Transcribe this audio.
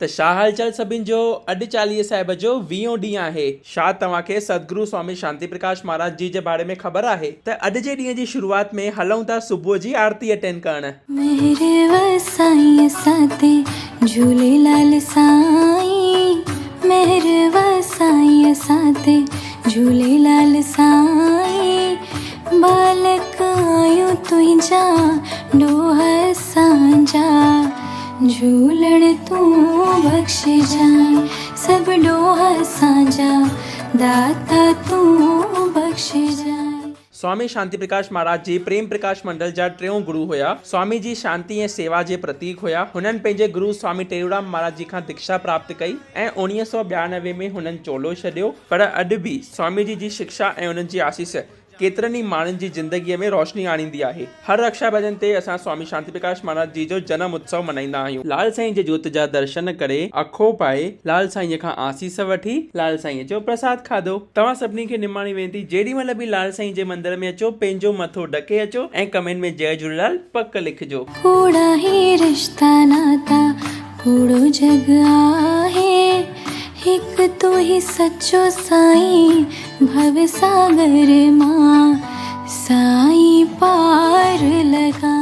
त छा हालचाल सभिनि जो। अॼु चालीहे साहिब जो 20हों ॾींहुं आहे। छा तव्हांखे सतगुरु स्वामी शांति प्रकाश महाराज जी जे बारे में ख़बर आहे? त अॼु जे ॾींहं जी शुरूआत में हलूं था सुबुह जी आरती अटेंड करण। मेरे वसाई साथे झूलेलाल साईं, मेरे वसाई साथे झूलेलाल साईं, बालक आयो तुंहिंजा डोह सांजा, झूलण तूं बख्शे जाए सब डोह सांजा, दाता तूं बख्शे जाए। स्वामी शांति प्रकाश महाराज जी प्रेम प्रकाश मंडल जा टियों गुरु हुया। स्वामी जी शांति ऐं सेवा जे प्रतीक हुया। हुननि पंहिंजे गुरु स्वामी टेऊराम महाराज जी खां दीक्षा प्राप्त कई ऐं 1992 में हुननि चोलो छॾियो। पर अॼु बि स्वामी जी शिक्षा ऐं उन्हनि जी आसीस केतिरनि ई माण्हुनि जी ज़िंदगीअ में रोशनी आणींदी आहे। हर रक्षाबंधन ते असां स्वामी शांति प्रकाश महाराज जी जो जन्म उत्सव मनाईंदा आहियूं। लाल साईं जे जोत जा दर्शन करे, अखो पाए, लाल साईं खां आसीस वठी, लाल साईं जो प्रसाद खाधो। तव्हां सभिनी खे निमाणी वेंदी, जेॾी महिल बि लाल साईं जे मंदिर में अचो, पंहिंजो मथो ढके अचो ऐं कमेंट में जय झूलेलाल पक लिखजो। कूड़ा ही रिश्ता नाता कूड़ो जग आहे, हिक तो ही सच्चो साईं भव सागर मां साईं पार लगा।